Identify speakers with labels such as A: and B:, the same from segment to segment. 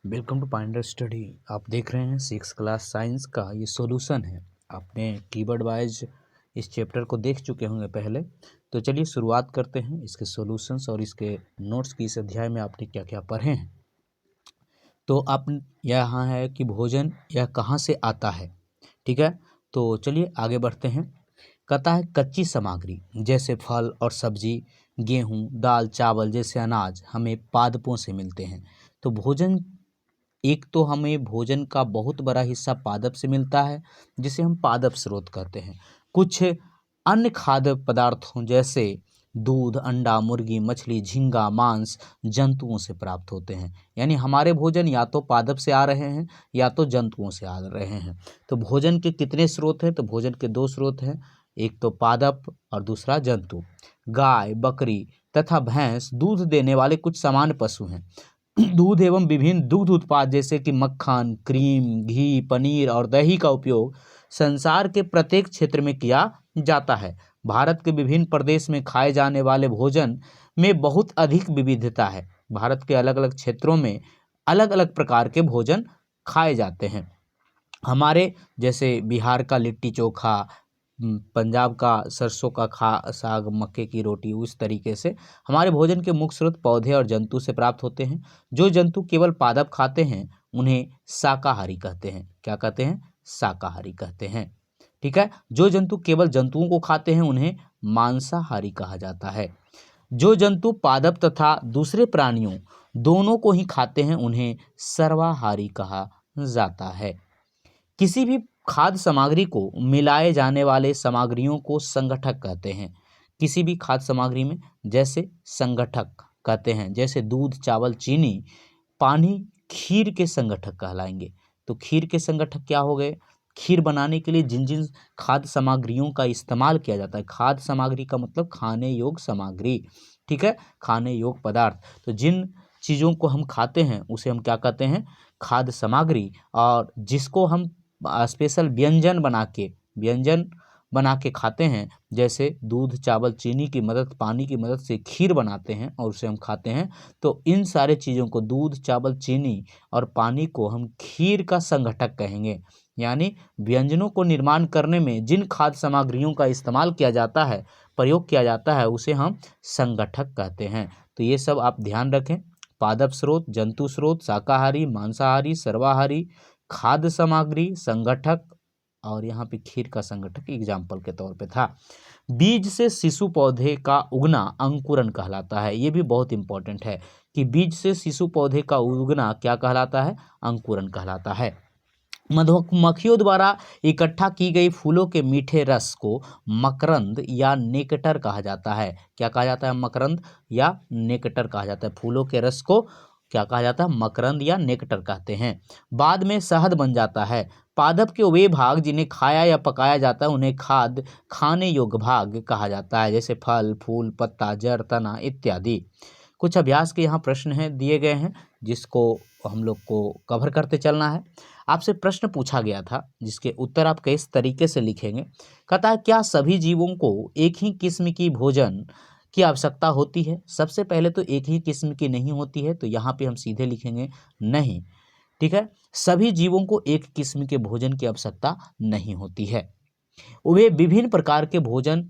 A: Welcome to पाइंडर study. आप देख रहे हैं 6 क्लास साइंस का ये सॉल्यूशन है। आपने कीवर्ड वाइज इस चैप्टर को देख चुके होंगे पहले। तो चलिए शुरुआत करते हैं इसके सॉल्यूशंस और इसके नोट्स की। इस अध्याय में आपने क्या क्या पढ़े हैं। तो आप यहाँ है कि भोजन यह कहाँ से आता है। ठीक है, तो चलिए आगे बढ़ते हैं। कहता है कच्ची सामग्री जैसे फल और सब्जी, गेहूँ, दाल, चावल जैसे अनाज हमें पादपों से मिलते हैं। तो भोजन, एक तो हमें भोजन का बहुत बड़ा हिस्सा पादप से मिलता है जिसे हम पादप स्रोत कहते हैं। कुछ अन्य खाद्य पदार्थों जैसे दूध, अंडा, मुर्गी, मछली, झींगा, मांस जंतुओं से प्राप्त होते हैं। यानी हमारे भोजन या तो पादप से आ रहे हैं या तो जंतुओं से आ रहे हैं। तो भोजन के कितने स्रोत हैं? तो भोजन के 2 स्रोत हैं, एक तो पादप और दूसरा जंतु। गाय, बकरी तथा भैंस दूध देने वाले कुछ सामान्य पशु हैं। दूध एवं विभिन्न दुग्ध उत्पाद जैसे कि मक्खन, क्रीम, घी, पनीर और दही का उपयोग संसार के प्रत्येक क्षेत्र में किया जाता है। भारत के विभिन्न प्रदेश में खाए जाने वाले भोजन में बहुत अधिक विविधता है। भारत के अलग अलग क्षेत्रों में अलग अलग प्रकार के भोजन खाए जाते हैं। हमारे जैसे बिहार का लिट्टी चोखा, पंजाब का सरसों का साग, मक्के की रोटी, उस तरीके से हमारे भोजन के मुख्य स्रोत पौधे और जंतु से प्राप्त होते हैं। जो जंतु केवल पादप खाते हैं उन्हें शाकाहारी कहते हैं। क्या कहते हैं? शाकाहारी कहते हैं। ठीक है, जो जंतु केवल जंतुओं को खाते हैं उन्हें मांसाहारी कहा जाता है। जो जंतु पादप तथा दूसरे प्राणियों दोनों को ही खाते हैं उन्हें सर्वाहारी कहा जाता है। किसी भी खाद्य सामग्री को मिलाए जाने वाले सामग्रियों को संगठक कहते हैं। किसी भी खाद्य सामग्री में जैसे संगठक कहते हैं, जैसे दूध, चावल, चीनी, पानी खीर के संगठक कहलाएंगे। तो खीर के संगठक क्या हो गए? खीर बनाने के लिए जिन जिन खाद्य सामग्रियों का इस्तेमाल किया जाता है, खाद्य सामग्री का मतलब खाने योग्य सामग्री, ठीक है, खाने योग्य पदार्थ। तो जिन चीज़ों को हम खाते हैं उसे हम क्या कहते हैं? खाद्य सामग्री। और जिसको हम स्पेशल व्यंजन बना के खाते हैं, जैसे दूध, चावल, चीनी की मदद, पानी की मदद से खीर बनाते हैं और उसे हम खाते हैं। तो इन सारे चीज़ों को, दूध, चावल, चीनी और पानी को हम खीर का संघटक कहेंगे। यानी व्यंजनों को निर्माण करने में जिन खाद्य सामग्रियों का इस्तेमाल किया जाता है, प्रयोग किया जाता है, उसे हम संगठक कहते हैं। तो ये सब आप ध्यान रखें। पादप स्रोत, जंतु स्रोत, शाकाहारी, मांसाहारी, सर्वाहारी, खाद्य सामग्री, संगठक, और यहाँ पे खीर का संगठक एग्जाम्पल के तौर पे था। बीज से शिशु पौधे का उगना अंकुरन कहलाता है। ये भी बहुत इंपॉर्टेंट है कि बीज से शिशु पौधे का उगना क्या कहलाता है? अंकुरन कहलाता है। मधुमक्खियों द्वारा इकट्ठा की गई फूलों के मीठे रस को मकरंद या नेक्टर कहा जाता है। क्या कहा जाता है? मकरंद या नेक्टर कहा जाता है। फूलों के रस को क्या कहा जाता है? मकरंद या नेक्टर कहते हैं। बाद में शहद बन जाता है। पादप के वे भाग जिन्हें खाया या पकाया जाता है उन्हें खाने योग्य भाग कहा जाता है, जैसे फल, फूल, पत्ता, जड़, तना इत्यादि। कुछ अभ्यास के यहाँ प्रश्न हैं दिए गए हैं जिसको हम लोग को कवर करते चलना है। आपसे प्रश्न पूछा गया था जिसके उत्तर आप किस तरीके से लिखेंगे। कहता है क्या सभी जीवों को एक ही किस्म की भोजन की आवश्यकता होती है? सबसे पहले तो एक ही किस्म की नहीं होती है, तो यहाँ पे हम सीधे लिखेंगे नहीं। ठीक है, सभी जीवों को एक किस्म के भोजन की आवश्यकता नहीं होती है। वे विभिन्न प्रकार के भोजन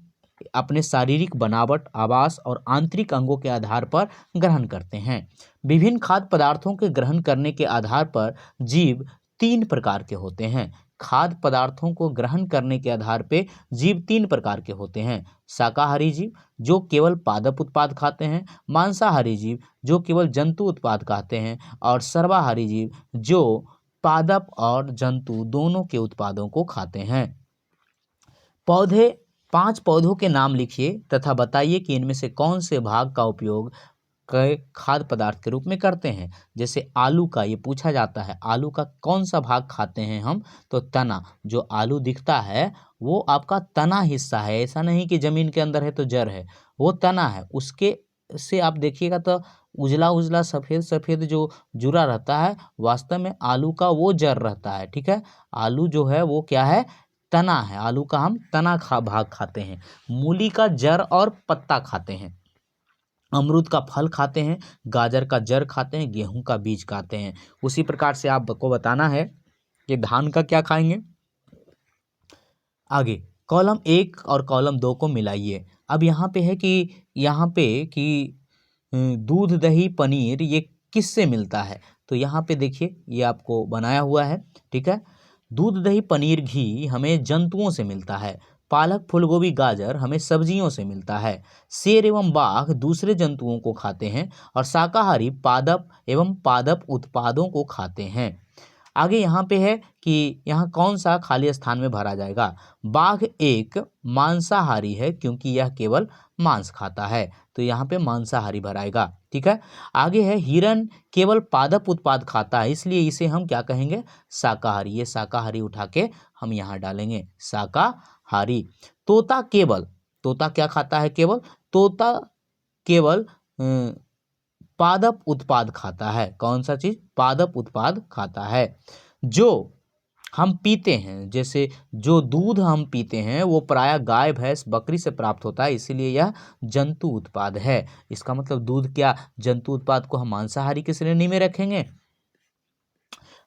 A: अपने शारीरिक बनावट, आवास और आंतरिक अंगों के आधार पर ग्रहण करते हैं। विभिन्न खाद्य पदार्थों के ग्रहण करने के आधार पर जीव 3 प्रकार के होते हैं। खाद्य पदार्थों को ग्रहण करने के आधार पे जीव 3 प्रकार के होते हैं। शाकाहारी जीव जो केवल पादप उत्पाद खाते हैं, मांसाहारी जीव जो केवल जंतु उत्पाद खाते हैं, और सर्वाहारी जीव जो पादप और जंतु दोनों के उत्पादों को खाते हैं। पौधे 5 पौधों के नाम लिखिए तथा बताइए कि इनमें से कौन से भाग का उपयोग खाद्य पदार्थ के रूप में करते हैं। जैसे आलू का ये पूछा जाता है, आलू का कौन सा भाग खाते हैं हम? तो तना। जो आलू दिखता है वो आपका तना हिस्सा है, ऐसा नहीं कि जमीन के अंदर है तो जड़ है, वो तना है। उसके से आप देखिएगा तो उजला उजला सफ़ेद सफ़ेद जो जुरा रहता है, वास्तव में आलू का वो जड़ रहता है। ठीक है, आलू जो है वो क्या है? तना है। आलू का हम तना भाग खाते हैं। मूली का जड़ और पत्ता खाते हैं। अमरूद का फल खाते हैं, गाजर का जड़ खाते हैं, गेहूं का बीज खाते हैं। उसी प्रकार से आपको बताना है कि धान का क्या खाएंगे। आगे कॉलम 1 और कॉलम 2 को मिलाइए। अब यहाँ पे है कि दूध दही पनीर ये किससे मिलता है। तो यहाँ पे देखिए ये आपको बनाया हुआ है, ठीक है। दूध दही पनीर घी हमें जंतुओं से मिलता है। पालक फूलगोभी गाजर हमें सब्जियों से मिलता है। शेर एवं बाघ दूसरे जंतुओं को खाते हैं और शाकाहारी पादप एवं पादप उत्पादों को खाते हैं। आगे यहाँ पे है कि यहाँ कौन सा खाली स्थान में भरा जाएगा। बाघ एक मांसाहारी है क्योंकि यह केवल मांस खाता है, तो यहाँ पे मांसाहारी भराएगा, ठीक है। आगे है हिरन केवल पादप उत्पाद खाता है, इसलिए इसे हम क्या कहेंगे, शाकाहारी। ये शाकाहारी उठा के हम यहाँ डालेंगे, शाकाहारी। तोता क्या खाता है, तोता केवल पादप उत्पाद खाता है। कौन सा चीज, पादप उत्पाद खाता है। जो हम पीते हैं, जैसे जो दूध हम पीते हैं वो प्रायः गाय भैंस बकरी से प्राप्त होता है, इसीलिए यह जंतु उत्पाद है। इसका मतलब दूध क्या जंतु उत्पाद को हम मांसाहारी की श्रेणी में रखेंगे।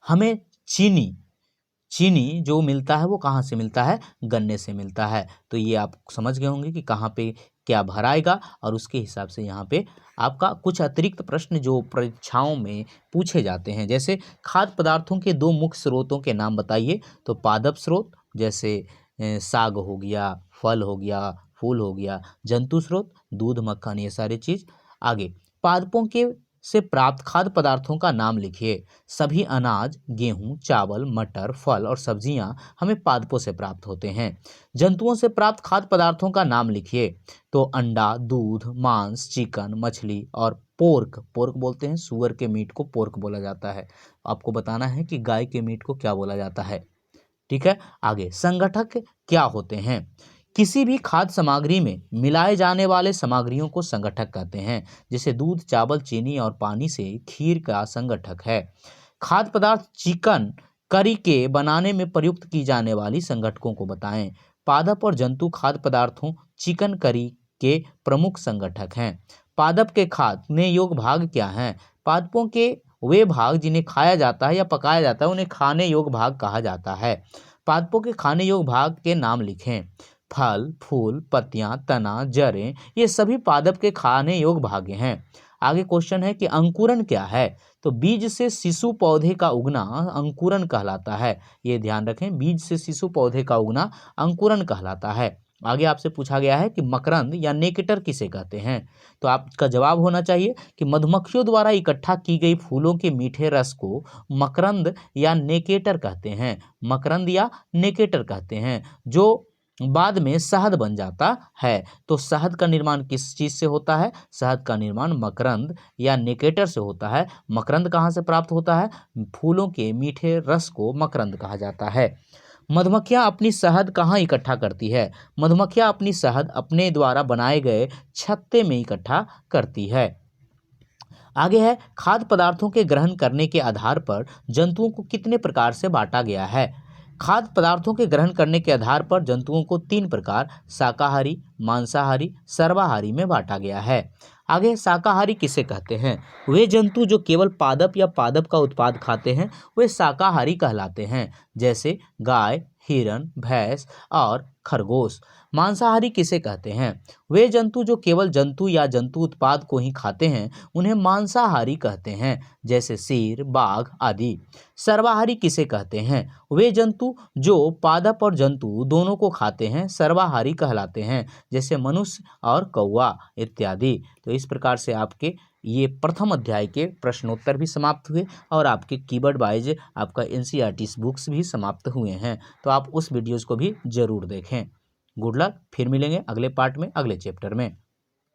A: हमें चीनी जो मिलता है वो कहाँ से मिलता है, गन्ने से मिलता है। तो ये आप समझ गए होंगे कि कहाँ पे क्या भराएगा, और उसके हिसाब से यहाँ पे आपका कुछ अतिरिक्त प्रश्न जो परीक्षाओं में पूछे जाते हैं, जैसे खाद्य पदार्थों के 2 मुख्य स्रोतों के नाम बताइए। तो पादप स्रोत जैसे साग हो गया, फल हो गया, फूल हो गया। जंतु स्रोत दूध मक्खन ये सारी चीज। आगे पादपों के से प्राप्त खाद्य पदार्थों का नाम लिखिए। सभी अनाज गेहूं चावल मटर फल और सब्जियां हमें पादपों से प्राप्त होते हैं। जंतुओं से प्राप्त खाद्य पदार्थों का नाम लिखिए। तो अंडा दूध मांस चिकन मछली और पोर्क बोलते हैं, सूअर के मीट को पोर्क बोला जाता है। आपको बताना है कि गाय के मीट को क्या बोला जाता है, ठीक है। आगे संगठक क्या होते हैं। किसी भी खाद्य सामग्री में मिलाए जाने वाले सामग्रियों को संगठक कहते हैं। जैसे दूध चावल चीनी और पानी से खीर का संगठक है। खाद्य पदार्थ चिकन करी के बनाने में प्रयुक्त की जाने वाली संगठकों को बताएं। पादप और जंतु खाद्य पदार्थों चिकन करी के प्रमुख संगठक हैं। पादप के खाने योग्य भाग क्या हैं। पादपों के वे भाग जिन्हें खाया जाता है या पकाया जाता है उन्हें खाने योग्य भाग कहा जाता है। पादपों के खाने योग्य भाग के नाम लिखें। फल फूल पत्तियां तना जड़ें ये सभी पादप के खाने योग्य भाग हैं। आगे क्वेश्चन है कि अंकुरण क्या है। तो बीज से शिशु पौधे का उगना अंकुरण कहलाता है। ये ध्यान रखें, बीज से शिशु पौधे का उगना अंकुरण कहलाता है। आगे आपसे पूछा गया है कि मकरंद या नेकेटर किसे कहते हैं। तो आपका जवाब होना चाहिए कि मधुमक्खियों द्वारा इकट्ठा की गई फूलों के मीठे रस को मकरंद या नेकेटर कहते हैं। मकरंद या नेकेटर कहते हैं, जो बाद में शहद बन जाता है। तो शहद का निर्माण किस चीज से होता है, शहद का निर्माण मकरंद या नेकेटर से होता है। मकरंद कहाँ से प्राप्त होता है, फूलों के मीठे रस को मकरंद कहा जाता है। मधुमक्खियां अपनी शहद कहाँ इकट्ठा करती है। मधुमक्खियां अपनी शहद अपने द्वारा बनाए गए छत्ते में इकट्ठा करती है। आगे है खाद्य पदार्थों के ग्रहण करने के आधार पर जंतुओं को कितने प्रकार से बांटा गया है। खाद्य पदार्थों के ग्रहण करने के आधार पर जंतुओं को 3 प्रकार शाकाहारी मांसाहारी सर्वाहारी में बांटा गया है। आगे शाकाहारी किसे कहते हैं। वे जंतु जो केवल पादप या पादप का उत्पाद खाते हैं वे शाकाहारी कहलाते हैं, जैसे गाय हिरन भैंस और खरगोश। मांसाहारी किसे कहते हैं। वे जंतु जो केवल जंतु या जंतु उत्पाद को ही खाते हैं उन्हें मांसाहारी कहते हैं, जैसे शेर बाघ आदि। सर्वाहारी किसे कहते हैं। वे जंतु जो पादप और जंतु दोनों को खाते हैं सर्वाहारी कहलाते हैं, जैसे मनुष्य और कौवा इत्यादि। तो इस प्रकार से आपके ये प्रथम अध्याय के प्रश्नोत्तर भी समाप्त हुए और आपके कीवर्ड वाइज आपका एनसीईआरटी बुक्स भी समाप्त हुए हैं। तो आप उस वीडियोज़ को भी ज़रूर देखें। गुड लक, फिर मिलेंगे अगले पार्ट में अगले चैप्टर में।